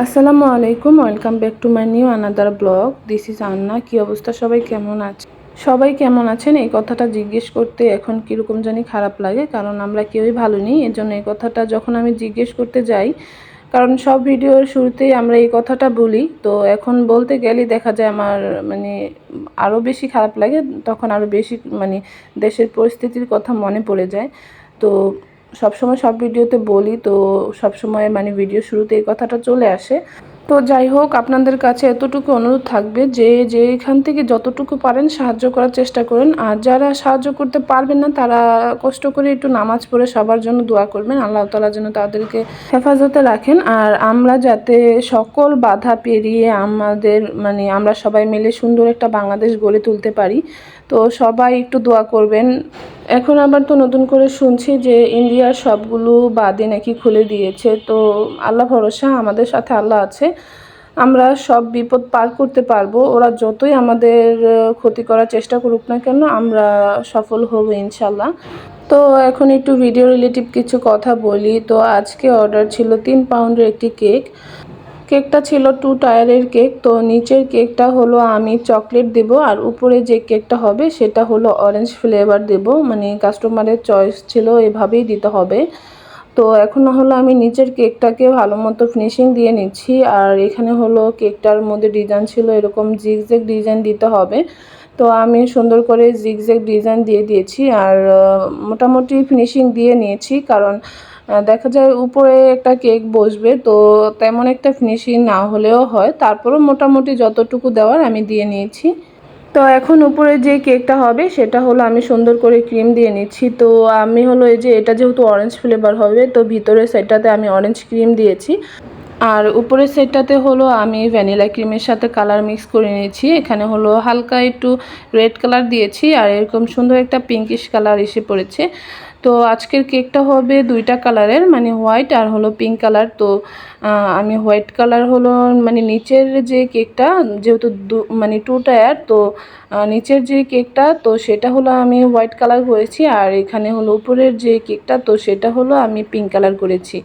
আসসালামু আলাইকুম, welcome back to my new another blog. This is আন্না। কী অবস্থা, সবাই কেমন আছে? সবাই কেমন আছেন এই কথাটা জিজ্ঞেস করতে এখন কীরকম জানি খারাপ লাগে, কারণ আমরা কেউই ভালো নেই। এর জন্য এই কথাটা যখন আমি জিজ্ঞেস করতে যাই, কারণ সব ভিডিওর শুরুতেই আমরা এই কথাটা বলি, তো এখন বলতে গেলেই দেখা যায় আমার মানে আরও বেশি খারাপ লাগে। তখন আরও বেশি দেশের পরিস্থিতির কথা মনে পড়ে যায়। তো সবসময় সব ভিডিওতে বলি, তো সবসময় ভিডিও শুরুতে এই কথাটা চলে আসে। তো যাই হোক, আপনাদের কাছে এতটুকু অনুরোধ থাকবে যে এখান থেকে যতটুকু পারেন সাহায্য করার চেষ্টা করেন। আর যারা সাহায্য করতে পারবেন না, তারা কষ্ট করে একটু নামাজ পড়ে সবার জন্য দোয়া করবেন, আল্লাহ তাআলা যেন তাদেরকে হেফাজতে রাখেন। আর আমরা যাতে সকল বাধা পেরিয়ে আমাদের আমরা সবাই মিলে সুন্দর একটা বাংলাদেশ গড়ে তুলতে পারি, তো সবাই একটু দোয়া করবেন। এখন আবার তো নতুন করে শুনছি যে ইন্ডিয়ার সবগুলো বাদই নাকি খুলে দিয়েছে। তো আল্লাহ ভরসা, আমাদের সাথে আল্লাহ আছে, আমরা সব বিপদ পার করতে পারবো। ওরা যতই আমাদের ক্ষতি করার চেষ্টা করুক না কেন, আমরা সফল হব ইনশাল্লাহ। তো এখন একটু ভিডিও রিলেটিভ কিছু কথা বলি। তো আজকে অর্ডার ছিল 3 পাউন্ডের একটি কেক। কেকটা ছিল 2 টায়ারের কেক। তো নিচের কেকটা হলো আমি চকলেট দেব, আর উপরে যে কেকটা হবে সেটা হলো অরেঞ্জ ফ্লেভার দেব। কাস্টমারের চয়েস ছিল, এভাবেই দিতে হবে। তো এখন হলো আমি নিচের কেকটাকে ভালো মতো ফিনিশিং দিয়ে নিচ্ছি। আর এখানে হলো কেকটার মধ্যে ডিজাইন ছিল এরকম জিগজ্যাগ ডিজাইন দিতে হবে। তো আমি সুন্দর করে জিগজ্যাগ ডিজাইন দিয়ে দিয়েছি, আর মোটামুটি ফিনিশিং দিয়ে নিয়েছি। কারণ দেখা যায় উপরে একটা কেক বসবে, তো তেমন একটা ফিনিশিং না হলেও হয়, তারপরও মোটামুটি যতটুকু দেওয়ার আমি দিয়ে নিয়েছি। তো এখন উপরে যে কেকটা হবে সেটা হলো আমি সুন্দর করে ক্রিম দিয়ে নিচ্ছি। তো আমি হলো এই যে এটা যেহেতু অরেঞ্জ ফ্লেভার হবে, তো ভিতরের সাইডটাতে আমি অরেঞ্জ ক্রিম দিয়েছি, আর উপরের সাইডটাতে হলো আমি ভ্যানিলা ক্রিমের সাথে কালার মিক্স করে নিয়েছি। এখানে হলো হালকা একটু রেড কালার দিয়েছি, আর এরকম সুন্দর একটা পিঙ্কিশ কালার এসে পড়েছে। তো আজকের কেকটা হবে 2টা কালারের, হোয়াইট আর হলো পিঙ্ক কালার। তো আমি হোয়াইট কালার হলো নিচের যে কেকটা, যেহেতু 2 টায়ার, তো নিচের যে কেকটা তো সেটা হলো আমি হোয়াইট কালার করেছি, আর এখানে হলো উপরের যে কেকটা তো সেটা হলো আমি পিঙ্ক কালার করেছি।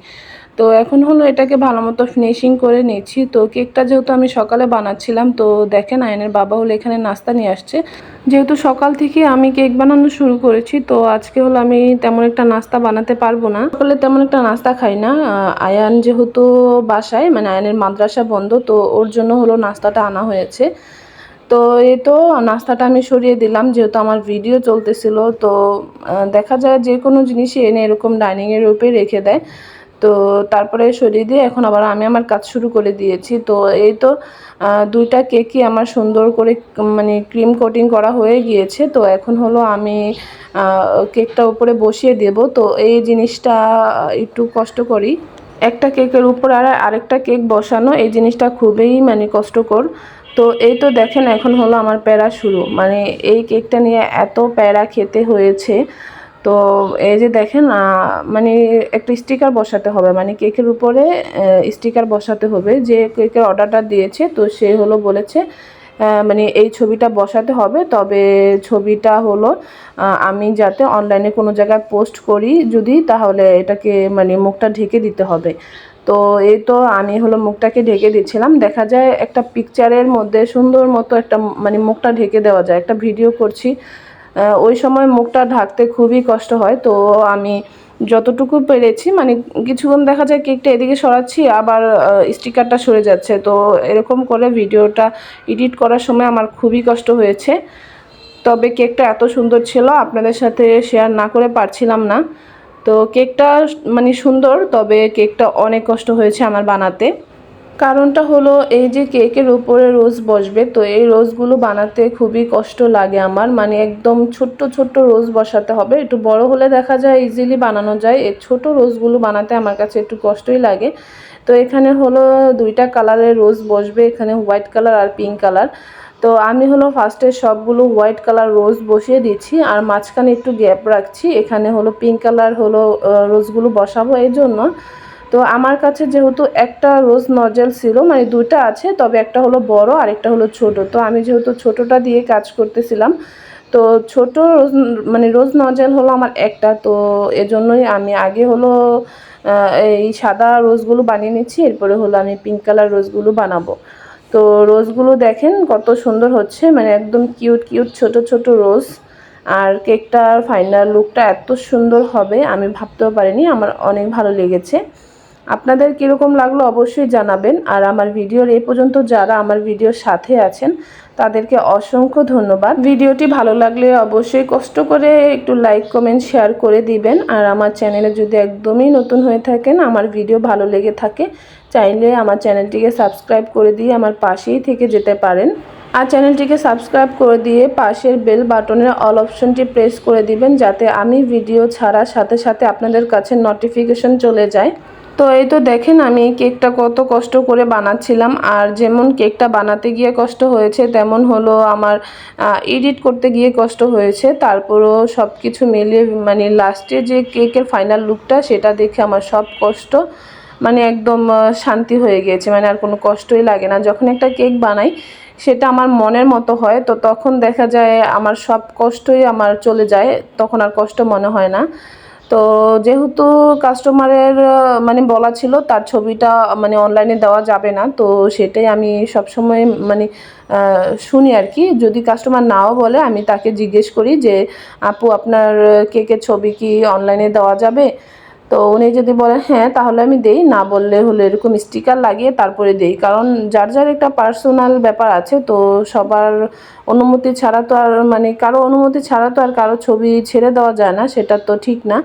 তো এখন হলো এটাকে ভালো মতো ফিনিশিং করে নিচ্ছি। তো কেকটা যেহেতু আমি সকালে বানাচ্ছিলাম, তো দেখেন আয়নের বাবা হলো এখানে নাস্তা নিয়ে আসছে। যেহেতু সকাল থেকে আমি কেক বানানো শুরু করেছি, তো আজকে হলো আমি তেমন একটা নাস্তা বানাতে পারবো না। সকালে তেমন একটা নাস্তা খাই না। আয়ান যেহেতু বাসায়, আয়ানের মাদ্রাসা বন্ধ, তো ওর জন্য হলো নাস্তাটা আনা হয়েছে। তো এই তো নাস্তাটা আমি সরিয়ে দিলাম, যেহেতু আমার ভিডিও চলতেছিল। তো দেখা যায় যে কোনো জিনিসই এনে এরকম ডাইনিংয়ের উপরে রেখে দেয়, তো তারপরে সরিয়ে দিয়ে এখন আবার আমি আমার কাজ শুরু করে দিয়েছি। তো এই তো 2টা কেকই আমার সুন্দর করে ক্রিম কোটিং করা হয়ে গিয়েছে। তো এখন হলো আমি কেকটা উপরে বসিয়ে দেব। তো এই জিনিসটা একটু কষ্ট করি, একটা কেকের উপর আর আরেকটা কেক বসানো, এই জিনিসটা খুবই কষ্টকর। তো এই তো দেখেন এখন হলো আমার প্যারা শুরু, এই কেকটা নিয়ে এত প্যারা খেতে হয়েছে। তো এই যে দেখেন একটা স্টিকার বসাতে হবে, কেকের উপরে স্টিকার বসাতে হবে। যে কেকের অর্ডারটা দিয়েছে, তো সে হলো বলেছে এই ছবিটা বসাতে হবে, তবে ছবিটা হলো আমি যাতে অনলাইনে কোনো জায়গায় পোস্ট করি যদি, তাহলে এটাকে মুখটা ঢেকে দিতে হবে। তো এই তো আমি হলো মুখটাকে ঢেকে দিচ্ছিলাম। দেখা যায় একটা পিকচারের মধ্যে সুন্দর মতো একটা মুখটা ঢেকে দেওয়া যায়। একটা ভিডিও করছি, ওই সময় মুখটা ঢাকতে খুবই কষ্ট হয়। তো আমি যতটুকু পেরেছি, কিছুক্ষণ দেখা যায় কেকটা এদিকে সরাচ্ছি, আবার স্টিকারটা সরে যাচ্ছে। তো এরকম করে ভিডিওটা এডিট করার সময় আমার খুবই কষ্ট হয়েছে। তবে কেকটা এত সুন্দর ছিল, আপনাদের সাথে শেয়ার না করে পারছিলাম না। তো কেকটা সুন্দর, তবে কেকটা অনেক কষ্ট হয়েছে আমার বানাতে। কারণটা হলো এই যে কেকের উপরে রোজ বসবে, তো এই রোজগুলো বানাতে খুবই কষ্ট লাগে আমার। একদম ছোট্ট ছোট্ট রোজ বসাতে হবে। একটু বড় হলে দেখা যায় ইজিলি বানানো যায়, এই ছোট রোজগুলো বানাতে আমার কাছে একটু কষ্টই লাগে। তো এখানে হলো 2টা কালারের রোজ বসবে, এখানে হোয়াইট কালার আর পিঙ্ক কালার। তো আমি হলো ফার্স্টে সবগুলো হোয়াইট কালার রোজ বসিয়ে দিচ্ছি, আর মাঝখানে একটু গ্যাপ রাখছি। এখানে হলো পিঙ্ক কালার হলো রোজগুলো বসাবো এই জন্য। তো আমার কাছে যেহেতু একটা রোজ নজেল ছিল, 2টা আছে, তবে একটা হলো বড় আর একটা হলো ছোট। তো আমি যেহেতু ছোটটা দিয়ে কাজ করতেছিলাম, তো ছোট রোজ মানে রোজ নজেল হলো আমার একটা, তো এজন্যই আমি আগে হলো এই সাদা রোজগুলো বানিয়ে নিচ্ছি, এরপরে হলো আমি পিঙ্ক কালার রোজগুলো বানাবো। তো রোজগুলো দেখেন কত সুন্দর হচ্ছে, মানে একদম কিউট কিউট ছোট ছোট রোজ। আর কেকটার ফাইনাল লুকটা এত সুন্দর হবে আমি ভাবতেও পারিনি, আমার অনেক ভালো লেগেছে। আপনাদের কীরকম লাগলো অবশ্যই জানাবেন। আর আমার ভিডিওর এই পর্যন্ত যারা আমার ভিডিওর সাথে আছেন তাদেরকে অসংখ্য ধন্যবাদ। ভিডিওটি ভালো লাগলে অবশ্যই কষ্ট করে একটু লাইক কমেন্ট শেয়ার করে দিবেন। আর আমার চ্যানেলে যদি একদমই নতুন হয়ে থাকেন, আমার ভিডিও ভালো লেগে থাকে, চাইলে আমার চ্যানেলটিকে সাবস্ক্রাইব করে দিয়ে আমার পাশেই থেকে যেতে পারেন। আর চ্যানেলটিকে সাবস্ক্রাইব করে দিয়ে পাশের বেল বাটনের অল অপশনটি প্রেস করে দিবেন, যাতে আমি ভিডিও ছাড়ার সাথে সাথে আপনাদের কাছে নোটিফিকেশন চলে যায়। তো এই তো দেখেন আমি কেকটা কত কষ্ট করে বানাচ্ছিলাম, আর যেমন কেকটা বানাতে গিয়ে কষ্ট হয়েছে তেমন হলো আমার এডিট করতে গিয়ে কষ্ট হয়েছে। তারপরও সব কিছু মিলিয়ে মানে লাস্টে যে কেকের ফাইনাল লুকটা সেটা দেখে আমার সব কষ্ট মানে একদম শান্তি হয়ে গিয়েছে, মানে আর কোনো কষ্টই লাগে না। যখন একটা কেক বানাই সেটা আমার মনের মতো হয়, তো তখন দেখা যায় আমার সব কষ্টই আমার চলে যায়, তখন আর কষ্ট মনে হয় না। তো যেহেতু কাস্টমারের মানে বলা ছিল তার ছবিটা মানে অনলাইনে দেওয়া যাবে না, তো সেটাই আমি সবসময় মানে শুনি আর কি। যদি কাস্টমার নাও বলে আমি তাকে জিজ্ঞেস করি যে আপু আপনার কেকের ছবি কি অনলাইনে দেওয়া যাবে। তো উনি যদি বলে হ্যাঁ তাহলে আমি দেই, না বললে হলো এরকম স্টিকার লাগিয়ে তারপরে দেই, কারণ যার যার একটা পার্সোনাল ব্যাপার আছে, তো সবার অনুমতি ছাড়া তো আর মানে কারো অনুমতি ছাড়া তো আর কারো ছবি ছেড়ে দেওয়া যায় না, সেটা তো ঠিক না।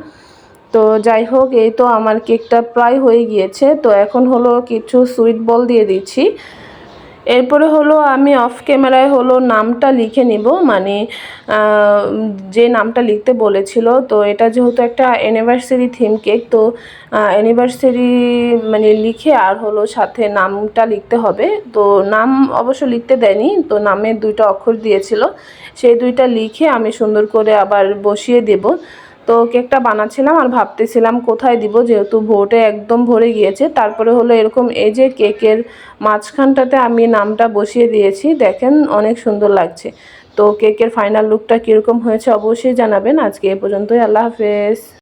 তো যাই হোক, এই তো আমার কেকটা প্রায় হয়ে গিয়েছে। তো এখন হলো কিছু সুইট বল দিয়ে দিচ্ছি। এরপরে হলো আমি অফ ক্যামেরায় হলো নামটা লিখে নিব, মানে যে নামটা লিখতে বলেছিল। তো এটা যেহেতু একটা অ্যানিভার্সারি থিম কেক, তো অ্যানিভার্সারি মানে লিখে আর হলো সাথে নামটা লিখতে হবে। তো নাম অবশ্য লিখতে দেয়নি, তো নামের 2টা অক্ষর দিয়েছিল, সেই 2টা লিখে আমি সুন্দর করে আবার বসিয়ে দেব। তো কেকটা বানাচ্ছিলাম আর ভাবতেছিলাম কোথায় দিব, যেহেতু ভোটে একদম ভরে গিয়েছে। তারপরে হলো এরকম এই যে কেকের মাঝখানটাতে আমি নামটা বসিয়ে দিয়েছি, দেখেন অনেক সুন্দর লাগছে। তো কেকের ফাইনাল লুকটা কীরকম হয়েছে অবশ্যই জানাবেন। আজকে এ পর্যন্তই, আল্লাহ হাফেজ।